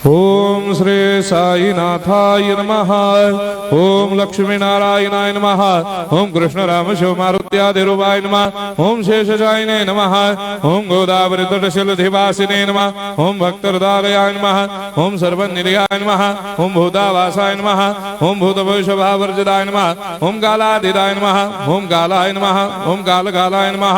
ओम श्री साईनाथाय नमः। ओम लक्ष्मी नारायणाय नमः। ओम कृष्ण राम शिव मारुत्यादिरूपाय नमः। ओम शेषशायिने नमः। ओम गोदावरी तटशिलधिवासिने नमः। ओम भक्तहृदयाय नमः। ओम सर्वनिलयाय नमः। ओम भूतावासाय नमः। ओम भूतभविष्यभावर्जिताय नमः। ओम कालातीताय नमः। ओम कालाय नमः। ओम कालकालाय नमः।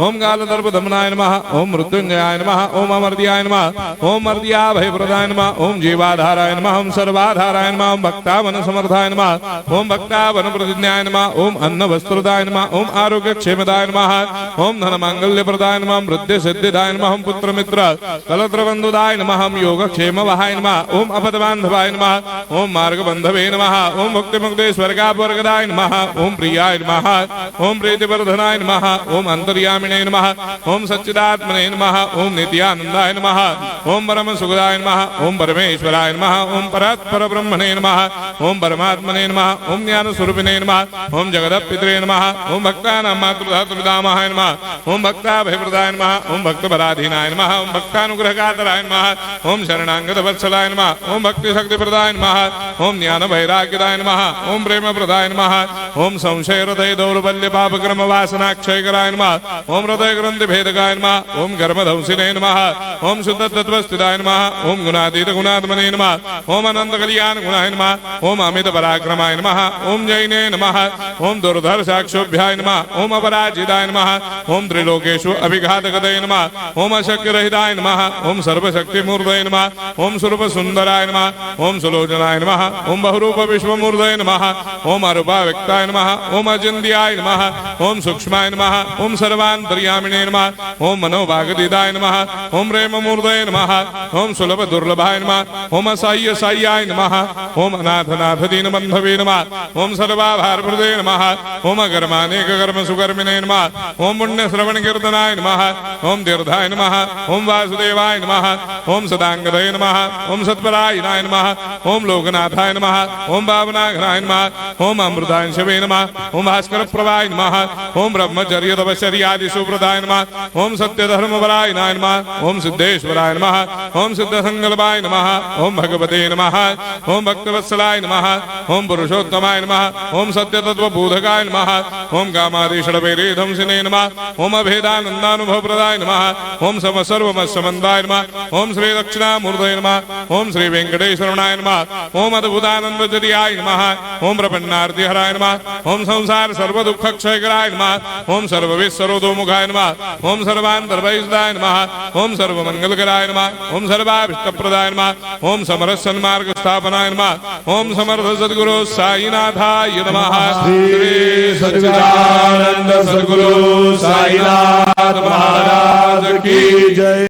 ओम कालदर्पदमनाय नमः। ओम मृत्युंजयाय नमः। ओम अमर्त्याय नमः। ओम मर्त्याभयप्रदाय नमः। ओम जीवाधाराय नमः। ओम सर्वाधाराय नमः। ओम भक्तावन समर्थाय नमः। ओम भक्तावन प्रतिज्ञाय नमः। ओम अन्न वस्त्रदाय नमः। ओम आरोग्य क्षेमदाय नमः। ओम धन मांगल्य प्रदाय नमः। वृद्धि सिद्धिदाय नमः। ओम पुत्र मित्र कलत्र बंधुदाय नमः। ओम योग क्षेम वहाय नमः। ओम अपद बांधवाय नमः। ओम मार्ग बंधवे नमः। ओम मुक्ति मुक्ति स्वर्गापवर्गदाय नमः। ओम प्रियाय नमः। ओम प्रीतिवर्धनाय नमः। ओम अंतर्यामिने नमः। ओम सच्चिदात्मने नमः। ओम नित्यानंदाय नमः। ओम परम सुखदाय नमः। ओम परमेश्वराय नमः। ओम परात्पर ब्रह्मणे नमः। ओम परमात्मने नमः। ओम ज्ञान स्वरूपिणे नमः। ओम जगदपितरे नमः। ओम भक्तानां मातृधातुर्धामाय नमः। ओम भक्ताभयप्रदाय नमः। ओम भक्तपराधीनाय नमः। ओम भक्तानुग्रहकातराय नमः। ओम शरणागतवत्सलाय नमः। ओम भक्तिशक्तिप्रदाय नमः। ओम ज्ञान वैराग्यदाय नमः। ओम प्रेमप्रदाय नमः। ओम संशय हृदय दौर्बल्य पापक्रम वासनाक्षयकराय नमः। ओम हृदय ग्रंथि भेदकाय नमः। ओम कर्मधंसिने नमः। ओम शुद्ध तत्वस्थिताय नमः। ओम गुणातीत गुणात्मने नमः। ओम अनंत कल्याण गुणाय नमः। ओम अमित पराक्रमाय नमः। ओम जैने नमः। ओम दुर्धर्षाक्षोभ्याय नमः। ओम अपराजिताय नमः। ओम त्रिलोकेषु अभिघातगतये नमः। ओम अशक्यरहिताय नमः। ओम सर्वशक्तिमूर्तये नमः। ओम स्वरूप सुंदराय नमः। ओम सुलोचनाय नमः। ओम बहुरूप विश्वमूर्तये नमः। ओम अरूपाव्यक्ताय नमः। ओम अचिन्त्याय नमः। ओम सूक्ष्माय नमः। ओम सर्वान्तर्यामिने नमः। ओम मनोभागतीताय नमः। ओम प्रेममूर्तये नमः। ओम सुलभ दुर्लभाय नमः। ओम असाह्य साह्याय नमः। ओम अनाथनाथ दीनबन्धवे नमः। ओम सर्वाभारप्रदे नमः। ओम अकर्मानेक कर्म सुकर्मिणे नमः। ओम पुण्य श्रवण कीर्तनाय नमः। ओम तीर्थाय नमः। ओम वासुदेवाय नमः। ओम सदांगदये नमः। ओम सत्परायणाय नमः। ओम लोकनाथाय नमः। ओम भावनाघनाय नमः। ओम अमृतांशवे नमः। ओम भास्कर प्रभाय नमः। ओम ब्रह्मचर्य तपश्चर्यादि सुप्रदाय नमः। ओम सत्यधर्मपरायणाय नमः। ओम सिद्धेश्वराय नमः। ओम सिद्ध संकल्पाय नमः। ओम भगवते नमः। ओम भक्तवत्सलाय नमः। ओम पुरुषोत्तमाय नमः। ओम सत्यतत्वबोधकाय नमः। ओम कामादिषडवैरेधंसिने नमः। ओम अभेदानन्दानुभवप्रदाय नमः। ओम सर्वमस्समन्दाय नमः। ओम श्री दक्षिणामूर्तये नमः। ओम श्री वेंकटेश्वरनाय नमः। ओम अद्भुतानन्दचर्याय नमः। ओम प्रपन्नार्तिहराय नमः। ओम संसार सर्वदुःखक्षयकराय नमः। ओम सर्वविश्वरोधोमुखाय नमः। ओम सर्वान्तर्भयिताय नमः। ओम सर्वमंगलकराय नमः। ओम सर्वाभीष्टप्रदाय नमः। ओम समरस सन्मार्ग स्थापनाय नमः। ओम समर्थ सद्गुरु साईनाथाय नमः। श्री सच्चिदानंद सद्गुरु साईनाथ महाराज की जय।